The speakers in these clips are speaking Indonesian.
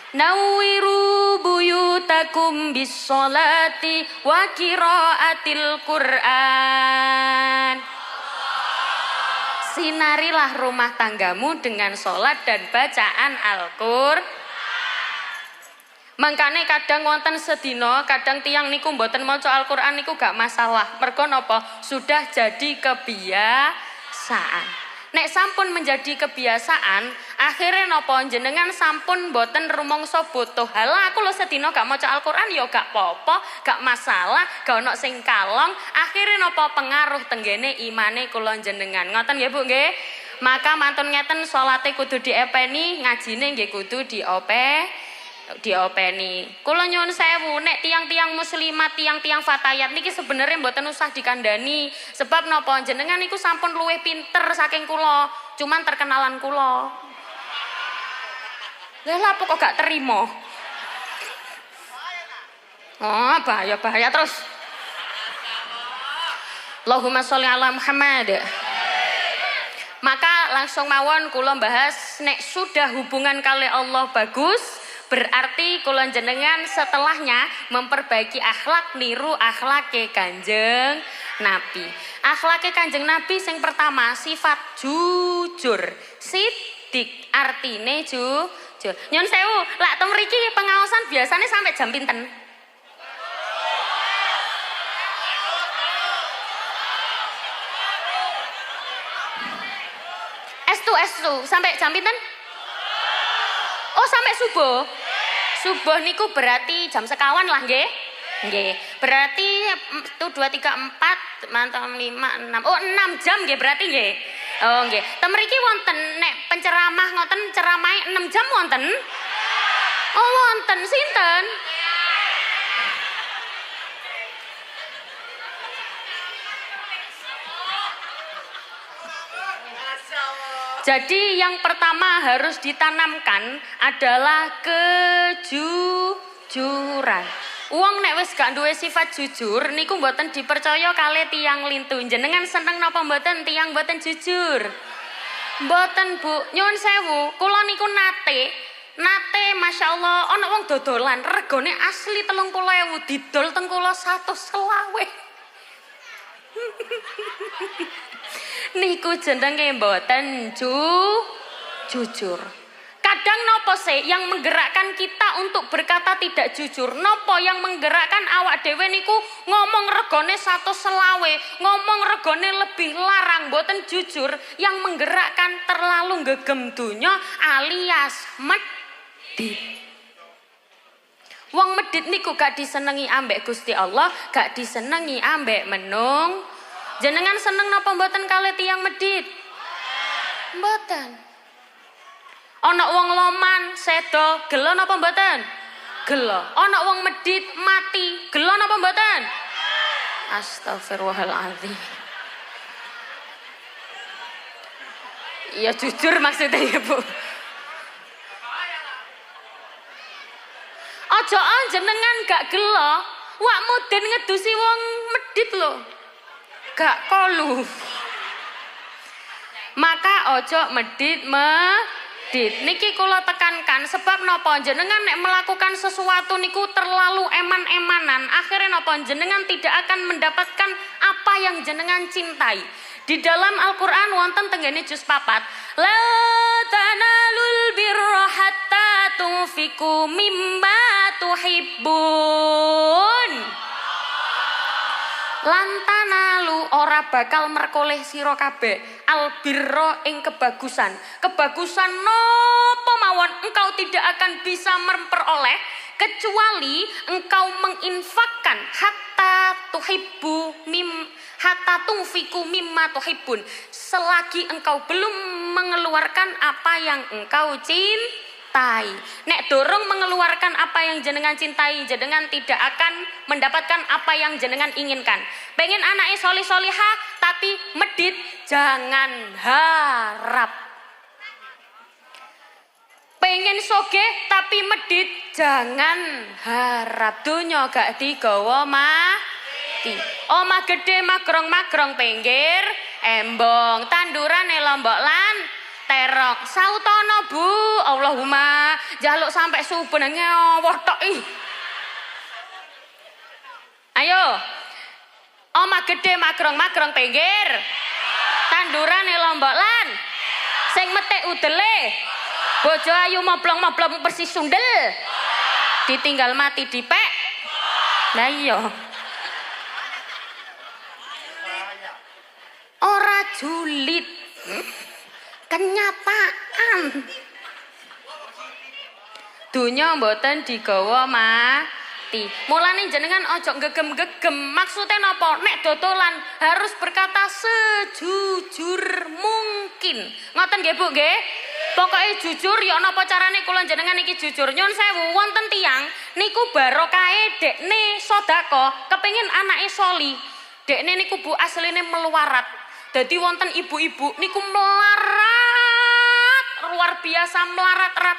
Nawiru buyutakum bis-sholati wa qiraatil Qur'an. Sinarilah rumah tanggamu dengan sholat dan bacaan Al-Qur'an. Mangkane kadang wonten sedina, kadang tiang niku mboten maca Al-Qur'an niku gak masalah. Mergo napa? Sudah jadi kebiasaan. Nek sampun menjadi kebiasaan, akhirnya napa jenengan sampun mboten rumangsa butuh. Halah aku lho sedina gak maca Al-Qur'an ya gak apa-apa, gak masalah, gak ono sing kalong. Akhirnya napa pengaruh tenggene imane kula jenengan. Ngoten nggih Bu nggih? Maka mantun ngeten salate kudu diepeni, ngajine nggih kudu diopeni. Kula nyuwun sewu, nek tiang-tiang muslimat, tiang-tiang fatayat niki sebenarnya mboten usah dikandani. Sebab napa jenengan niku sampun luwih pinter saking kula, cuman terkenalan kula. Lah apa kok gak terima? Oh, bahaya terus. Allahumma sholli ala Muhammad. Maka langsung mawon kula bahas nek sudah hubungan kali Allah bagus, berarti kula jenengan setelahnya memperbaiki akhlak niru akhlake Kanjeng Nabi. Akhlake Kanjeng Nabi sing pertama sifat jujur. Sidik artine jujur. Nyun sewu, lak teng mriki pengaosan biasanya sampai jam pinten? Estu sampai jam pinten? Oh sampai subuh. Subuh niku berarti jam sekawan lah nggih. Nggih. Berarti 1 2 3 4 mantap 5 6. Oh 6 jam nggih berarti nggih. Oh nggih. Ten mriki wonten nek penceramah ngoten ceramahe 6 jam wonten? Oh wonten sinten? Jadi yang pertama harus ditanamkan adalah kejujuran. Wong nek wis gak duwe sifat jujur niku mboten dipercaya kalih tiyang lintu. Jenengan seneng napa mboten tiyang mboten jujur? Mboten Bu, nyuwun sewu, kula niku nate Masya Allah ana wong dodolan regane asli 30.000 didol teng kula 120. Niku jenenge mboten jujur. Kadang nopo sih yang menggerakkan kita untuk berkata tidak jujur? Nopo yang menggerakkan awak dhewe niku ngomong regane 120, ngomong regane lebih larang mboten jujur, yang menggerakkan terlalu gegem dunya alias medit. Wong medit niku gak disenengi ambek Gusti Allah, gak disenengi ambek menung. Jenengan seneng napa mboten kalih tiyang medit? Mboten. Ana wong loman sedo gelo napa mboten? Gelo. Ana wong medit mati gelo napa mboten? Astagfirullahaladzim. Ya jujur maksudnya ya Bu. Aja jenengan gak gelo, wak muden ngedusi wong medit lho. Gak kolu. Maka ojo medit. Niki kula tekankan sebab napa jenengan nek melakukan sesuatu niku terlalu eman-emanan, akhirnya napa jenengan tidak akan mendapatkan apa yang jenengan cintai. Di dalam Al-Qur'an wonten tenggene juz 4, la tanalul birra hatta tunfiqu mimma tuhibbun. Lantanalu ora bakal merkoleh sira kabeh albirro ing kebagusan. Kebagusan nopo mawon engkau tidak akan bisa memperoleh kecuali engkau menginfakkan hatta tunfiku mimma tuhibbun. Selagi engkau belum mengeluarkan apa yang engkau cintai. Nek dorong mengeluarkan apa yang jenengan cintai, jenengan tidak akan mendapatkan apa yang jenengan inginkan. Pengen anaknya solih-solihah tapi medit, jangan harap. Pengen sogeh tapi medit, jangan harap. Dunya gak digawa mati. Omah gede magrong-magrong pinggir embong, tandurane lombok lan terok. Sautono Bu, Allahumma jaluk sampai subuh nang nyawoh tok ih. Ayo. Oma gede magrong-magrong pinggir. Tandurane lombok lan. Sing metik udele. Bojo ayu moblong-moblong persis sundel. Ditinggal mati dipek. Lah iya. Ora julid. Kenyataan. Dunya mboten digawa mati. Mulane jenengan ojo gegem-gegem. Maksudnya napa? Nek dodolan harus berkata sejujur mungkin. Ngoten nggih Bu nggih? Pokoke jujur ya napa carane kula jenengan iki jujur. Nyun sewu wonten tiyang niku barokahe dekne sedekah kepengin anake soli. Dekne niku Bu asline meluarat. Dadi wonten ibu-ibu niku melarat luar biasa melarat rat.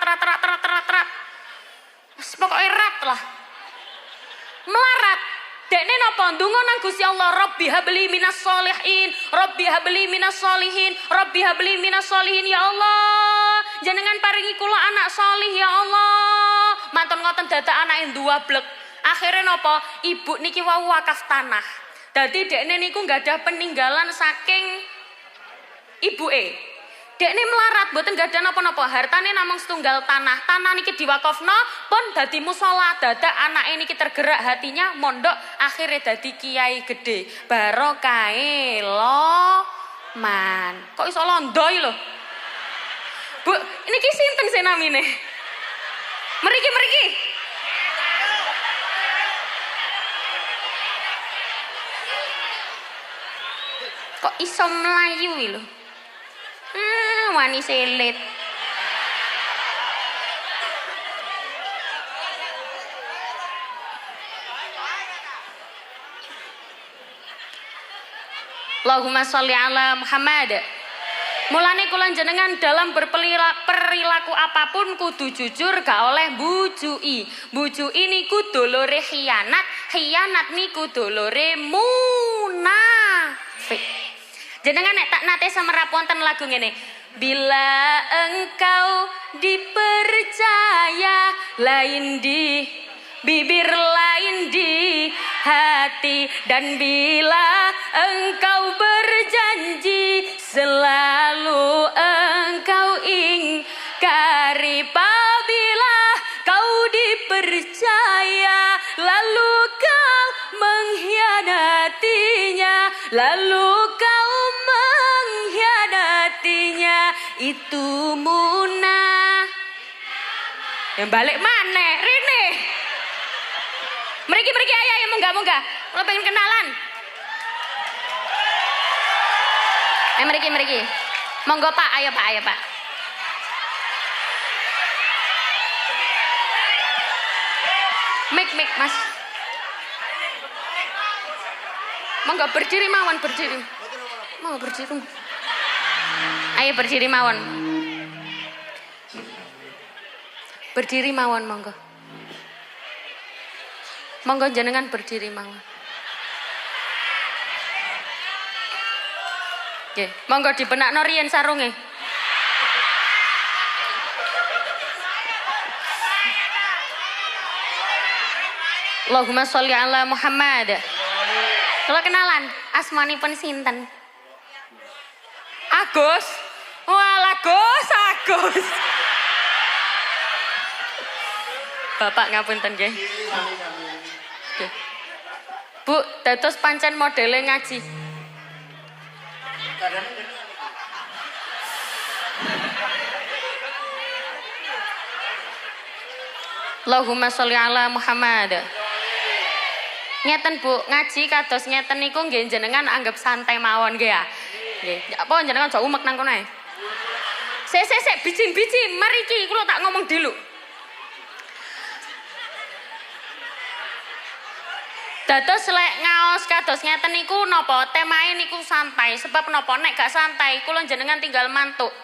Pokoke rat lah. Melarat. Dekne napa ndonga nang Gusti Allah, Rabbi habli minas sholihin, Rabbi habli minas sholihin, Rabbi habli minas sholihin ya Allah. Jenengan paringi kula anak sholih ya Allah. Mantun ngoten dadak anake nduwablek. Akhire napa? Ibu niki wau wakaf tanah. Dadi dekne niku gadah peninggalan saking ibuke. Dekne melarat mboten gadah napa-napa, hartane namung setunggal tanah. Tanah niki diwakafna pun dadi musala, dadak anake niki tergerak hatinya mondok akhirnya dadi kiai gede. Barokahe man. Kok iso londoi lho. Bu, niki sinten sing namine? Mriki. Kok iso melayu lho. Wani selit. Allahumma sholli ala Muhammad. Mulane kula jenengan dalam berperilaku apapun kudu jujur, gak oleh bujui. Bujui niku dolore khianat, khianat niku dolore munafik. Jenengan nek tak nate semerap wonten lagu ngene. Bila engkau dipercaya, lain di bibir lain di hati, dan bila engkau berjanji selalu engkau ingkari. Apabila kau dipercaya lalu kau mengkhianatinya, lalu kau mengkhianatinya, itu munah. Yang balik mana Rene? Mereka ayah yang munggah. Lo pengen kenalan? Mereka. Monggo Pak, ayo Pak. Mik Mas. Monggo berdiri mawon. Mau berdiri. Ayo berdiri mawon. Berdiri mawon monggo. Monggo jenengan berdiri mawon. Nggih, monggo dibenakno riyen sarunge. Allahumma sholli ala Muhammad. Kula kenalan, asmanipun sinten? Agus. Walah Agus. Bapak ngapunten nggih. Nggih. Bu, dados pancen modele ngaji. Allahumma sholli ala Muhammad. Ngeten Bu, ngaji kados ngeten niku nggih jenengan anggap santai mawon nggih ya. Nggih, apa jenengan aja umek nang kono ae. Sik, bijin, mariki kula tak ngomong dulu. Dados lek ngaos kados ngeten niku napa temae niku santai, sebab napa nek gak santai kula jenengan tinggal mantuk.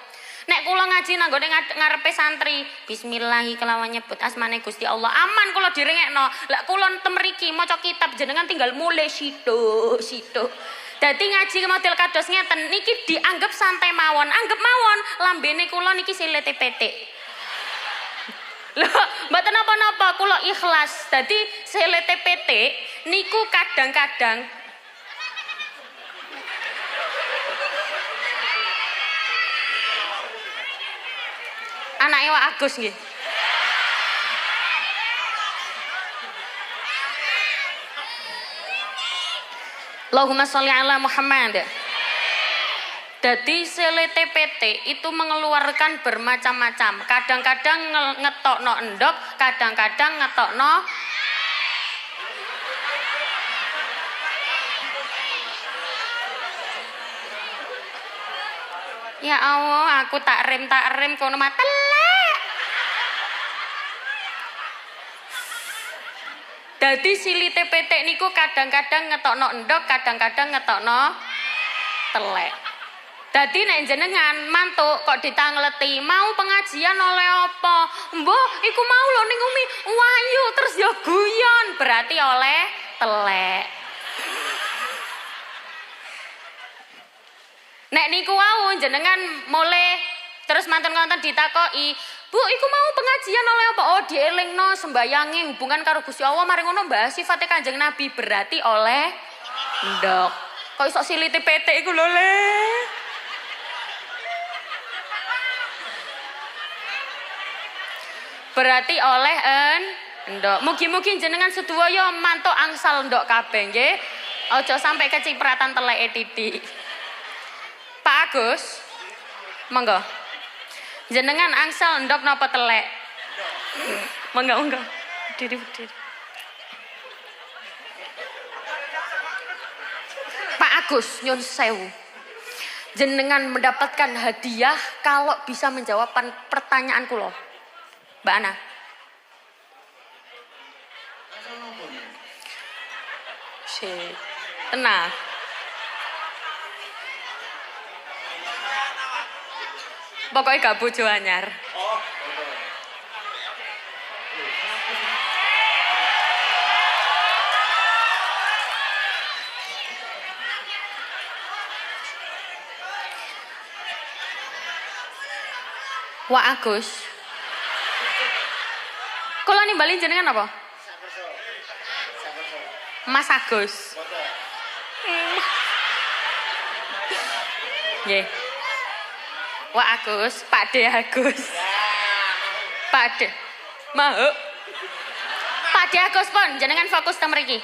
Nek kula ngaji nanggone ngarepe santri, bismillahi kelawan nyebut asmane Gusti Allah. Aman kula direngekno. Lek kula temriki maca kitab jenengan tinggal mulai sithik. Dadi ngaji model kados ngeten niki dianggap santai mawon. Anggap mawon lambene kula niki silete petik. Lho, mboten napa-napa, kula ikhlas. Dadi selete PT niku kadang-kadang anake Wak Agus nggih. Allahumma sholli ala Muhammad. Jadi selete PT itu mengeluarkan bermacam-macam. Kadang-kadang ngetokno endok, kadang-kadang ngetokno ya Allah, aku tak rem kono mah telek. Dadi silite PT niku kadang-kadang ngetokno endok, kadang-kadang ngetokno telek. Dadi nek jenengan mantuk kok ditangleti, mau pengajian oleh apa? Mbah, iku mau lho ning Umi wayu terus ya guyon, berarti oleh telek. Nek niku wau jenengan mulai terus mantun-mantun ditakoki, "Bu, iku mau pengajian oleh apa?" "Oh, dielingno sembayange hubungan karo Gusti Allah, mari ngono mbahas sifate Kanjeng Nabi." Berarti oleh ndok. Kok iso silite PT iku lho le. Berarti oleh ndok. Mugi-mugi jenengan sedaya mantuk angsal ndok kabeh nggih. Aja sampai kecipratan teleke titik. Pak Agus, monggo. Jenengan angsal ndok napa telek? Monggo. Berdiri. Pak Agus, nyun sewu. Jenengan mendapatkan hadiah kalau bisa menjawab pertanyaan kula. Mbak Ana. Tenang. Pokoknya gak bojo anyar. Wak Agus. Kula nimbali jenengan apa? Mas Agus. Nggih. Wak Agus, Pak De Agus. Pak De. Mau. Pak De Agus pun jenengan fokus ta mriki.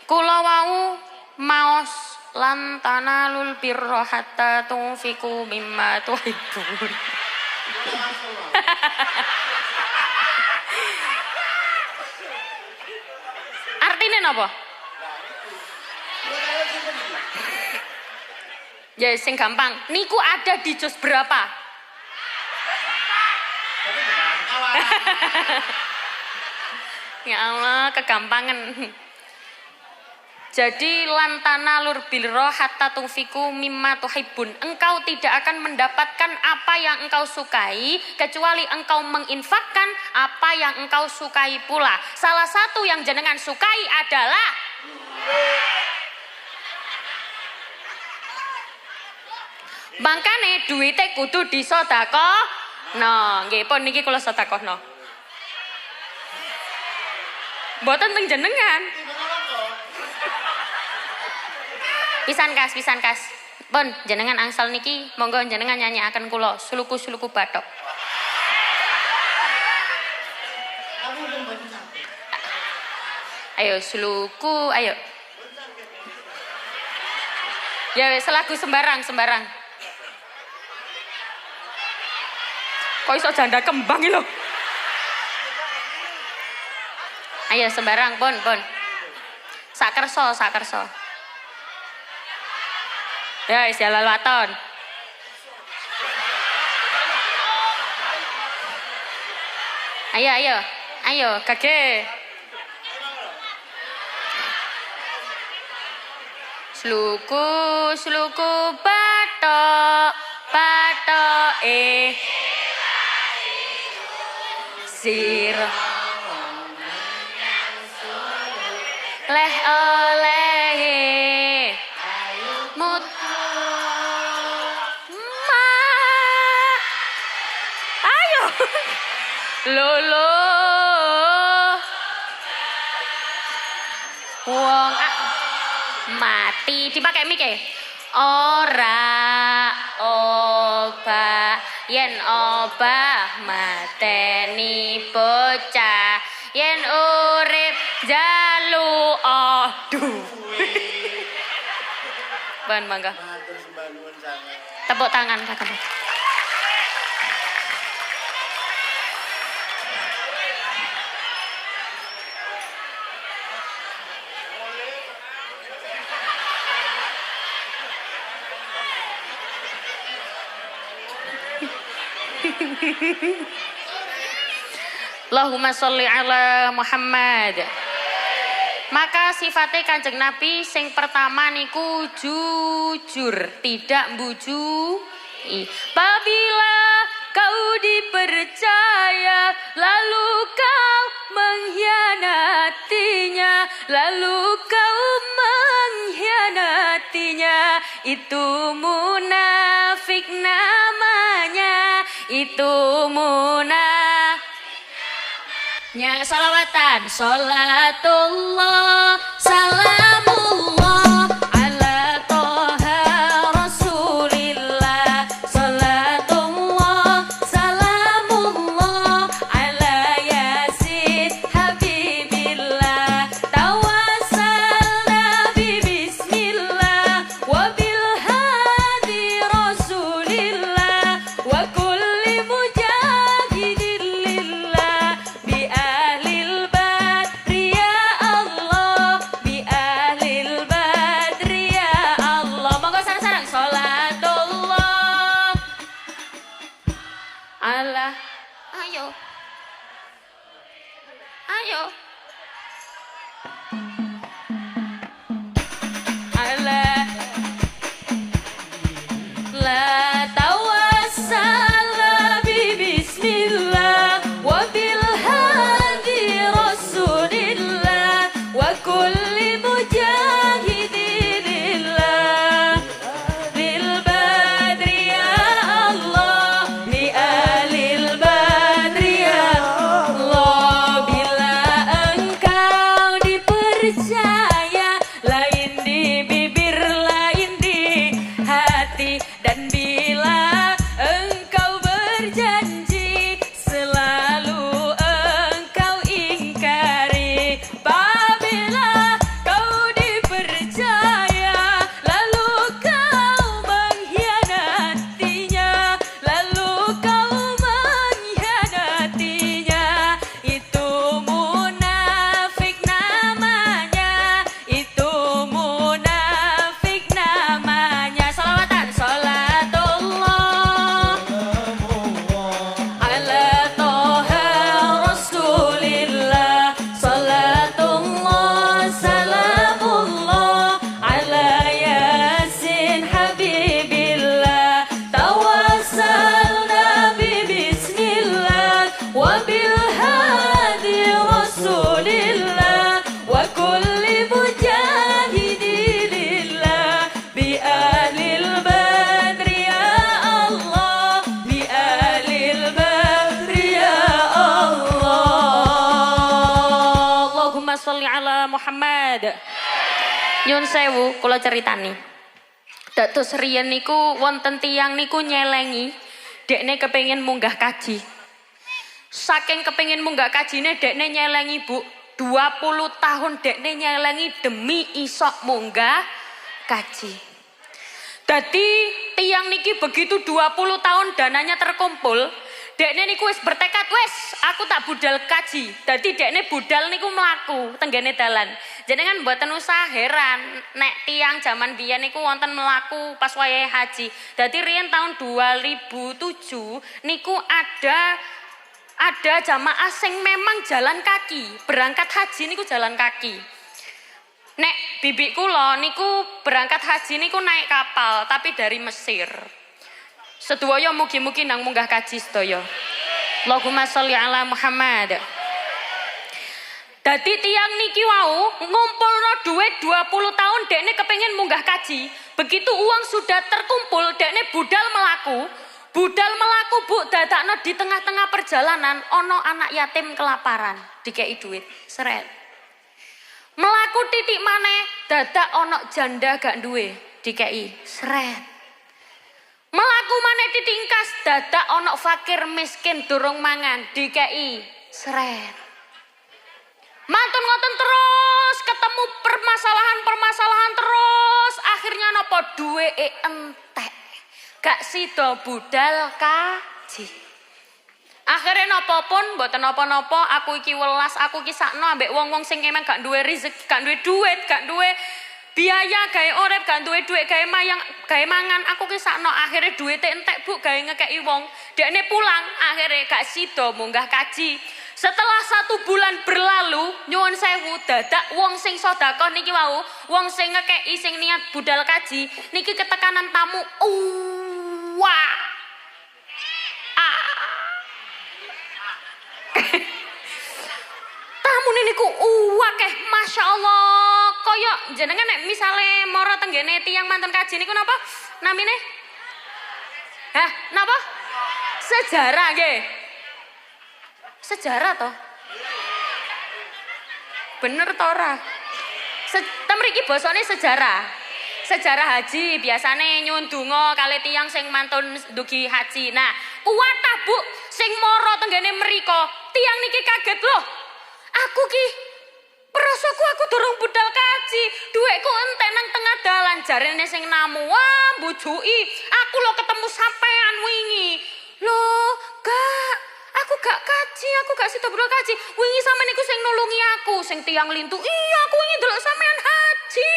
Kula wau maos lan tanalul birra hatta tunfiqu mimma tuhibbun. Artinya napa? Ya sing gampang. Niku ada di juz berapa? Ya Allah, kegampangan. Jadi lantana lur birra hatta tunfiku mimma tuhibbun. Engkau tidak akan mendapatkan apa yang engkau sukai kecuali engkau menginfakkan apa yang engkau sukai pula. Salah satu yang jenengan sukai adalah mangkane duwite kudu disedekah. Nah, nggih pun niki kula sedekahno. Mboten teng jenengan. Pisan kas. Pun jenengan angsal niki monggo jenengan nyanyiaken kula suluku-suluku bathok. Ayo suluku, ayo. Ya wis lagu sembarang. Kok iso janda kembang iki lho. Ayo sembarang pun. Sak kersa. Ya wis jalan waton. Ayo, gage. Sluku bathok sira leh oleh mut ma ayo Lolo. Wong mati dipakai mic e. Ora obah yen obah mateni bocah yen urip jalu aduh. Ban mangga. Tepuk tangan kakak. Allahumma sholli ala Muhammad. Maka sifatnya Kanjeng Nabi sing pertama niku jujur, tidak bujui. Apabila kau dipercaya lalu kau mengkhianatinya, lalu kau mengkhianatinya, itu munafik namanya, itu munafik. Salawatan, sholatullah, salamullah ala toha rasulillah, sholatullah, salamullah ala yasin habibillah, tawassalna bi bismillah wa bil hadi rasulillah wa kulli mujahidin lillah bi ahlil badri ya Allah, bi ahlil badri ya Allah. Monggo sareng-sareng sholatullah ala ayo ayo ala la tawassala bi bismillah wa bil hadi rasulillah wa kulli mujahidillah lil badri ya Allah, bi alil badri ya Allah. Bila engkau dipercaya, lain di bibir lain di hati, dan bila engkau berjanji selalu engkau ingkari. Apabila kau dipercaya lalu kau mengkhianatinya, lalu kau mengkhianatinya, itu munafik namanya, itu munafik namanya. Salawatan, sholatullah ala toha rasulillah, sholatullah, salamullah ala yasin habibillah, tawassalna bi bismillah wa bil hadi rasulillah wa kulli mujahidillah bi ahlil badri ya Allah, bi ahlil badri ya Allah. Allahumma sholli ala Muhammad. Nyun sewu kula ceritani. Dados riyen niku wonten tiyang niku nyelengi dekne kepengin munggah kaji. Saking kepengin munggah kajine dekne nyelengi Bu, 20 tahun dekne nyelengi demi isok munggah kaji. Dadi tiang niki begitu 20 tahun dananya terkumpul, dekne niku wis bertekad, wis aku tak budal kaji. Dadi dekne budal niku mlaku tenggene dalan. Jenengan mboten usah heran nek tiang zaman biyen niku wonten mlaku pas wayahe haji. Dadi riyen tahun 2007 niku ada jamaah sing memang jalan kaki, berangkat haji niku jalan kaki. Nek bibik kula niku berangkat haji niku naik kapal tapi dari Mesir. Sedaya mugi-mugi nang munggah kaji sedaya. Allahumma sholli ala Muhammad. Dadi tiang niki wau ngumpulno duit 20 tahun dekne kepengin munggah kaji. Begitu uang sudah terkumpul dekne budal melaku. Budal melaku Bu, dadakno di tengah-tengah perjalanan ono anak yatim kelaparan, dikei duit, seret. Melaku titik maneh dadak ono janda gak duwe, dikei, seret. Melaku maneh titingkas dadak ono fakir miskin durung mangan, dikei, seret. Mantun ngoten terus ketemu permasalahan terus akhirnya nopo duwe entek. Gak sida budal kaji. Akhirnya nopo pun mboten napa-napa, aku iki welas, aku iki sakno ambek wong-wong sing emang gak duwe rezeki, gak duwe duit, gak duwe biaya gawe urip, gak duwe duit gawe mangan, aku ki sakno akhirnya duwite entek Bu gawe ngekeki wong. Dekne pulang akhirnya gak sida munggah kaji. Setelah 1 bulan berlalu, nyuwun sewu dadak wong sing sedekah niki wau, wong sing ngekeki sing niat budal kaji, niki ketekanan tamu. Wah. Tamu niku akeh, Masya Allah. Kaya jenengan nek misale mara tenggene tiyang manten kaji niku napa namine? Hah, napa? Sejarah nggih. Sejarah toh? Bener toh ora? Temriki basane sejarah. Sejarah haji biasane nyuwun donga kali tiyang sing mantun dugi haji. Nah, kuwatah Bu sing mara tenggene mriko, tiyang niki kaget loh. Aku ki prasaku aku durung budal kaji, dhuwitku entek nang tengah dalan. Jarene sing namu, wah mbujuki, aku lo ketemu sampean wingi. Loh, aku gak kaji, aku gak sida budal kaji. Wingi sampean niku sing nulungi aku, sing tiyang lintu. Iya, aku wingi ndelok sampean haji.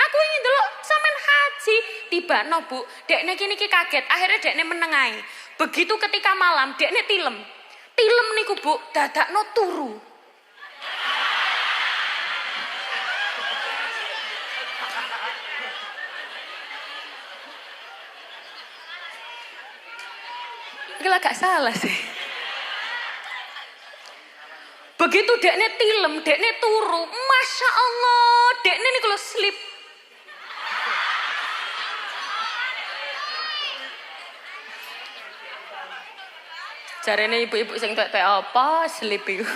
Aku wingi ndelok sampean haji. Tibano Bu, dekne niki kaget, akhirnya dekne menengahi. Begitu ketika malam, dekne tilem. Tilem niku Bu, dadakno turu. Gila gak salah sih. Begitu dekne tilem, dekne turu, Masya Allah, dekne niku lho slip. Jarene ibu-ibu sing tuwek-tuwek apa slip iku.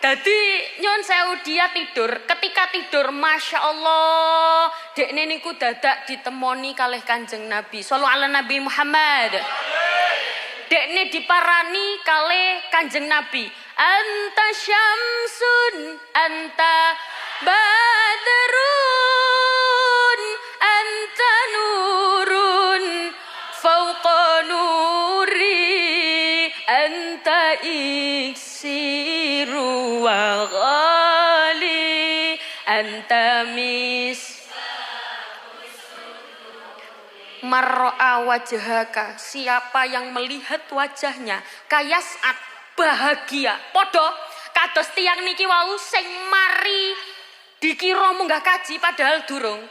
Dadi nyun sewu dia tidur, ketika tidur Masya Allah, dekne niku dadak ditemoni kalih Kanjeng Nabi. Shallallahu ala Nabi Muhammad. Dekne diparani kalih Kanjeng Nabi. Anta syamsun, anta badrun, anta nurun, fauqa nuri, anta iksiru wa ghali, anta mar'a wajhaka, siapa yang melihat wajahnya kayasat bahagia podo kados tiyang niki wau sing mari dikira munggah kaji padahal durung.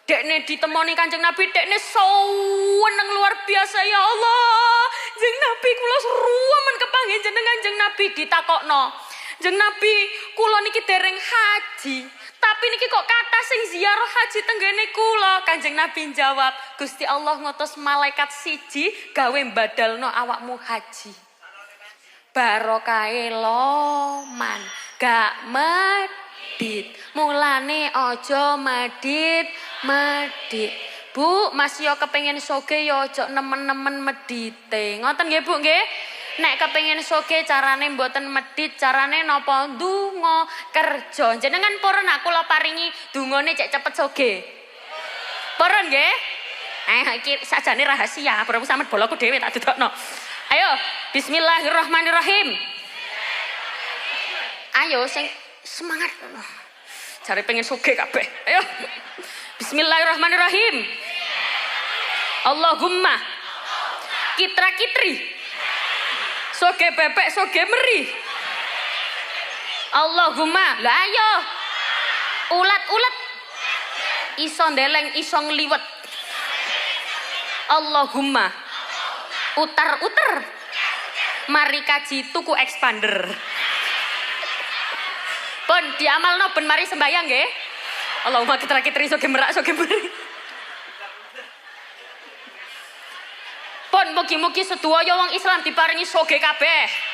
Dekne ditemoni Kanjeng Nabi, dekne seneng luar biasa. Ya Allah, Jeng Nabi kula ruwemen kepanggih jenengan. Jeng Nabi ditakokno, Jeng Nabi kula niki dereng haji, tapi niki kok kata sing ziarah haji tenggene kula. Kanjeng Nabi jawab, Gusti Allah ngutus malaikat siji gawe mbadalno awakmu haji. Barokahe loman, gak medit, mulane aja medit. Bu, Mas yo kepengin soge yo aja nemen-nemen medite. Ngoten nggih Bu nggih? Nek kepengin soge carane mboten medit, carane napa? Ndonga, kerja. Jenengan purun aku kula paringi dungane cek cepet soge. Purun nggih? Iki sajane rahasia, berapa sampean boloku dhewe tak dudukno. Ayo, bismillahirrahmanirrahim. Ayo sing semangat. Jare pengen soge kabeh. Ayo. Bismillahirrahmanirrahim. Allahumma kitra kitri, soge bebek soge meri. Allahumma, lah ayo ulat-ulat iso ndeleng iso ngliwet. Allahumma utar-uter mari kaji tuku expander. Pun diamalno ben mari sembayang nggih. Allahumma kitra kitri soge merak soge meri. Pun mugi-mugi sedaya wong Islam diparingi soge kabeh.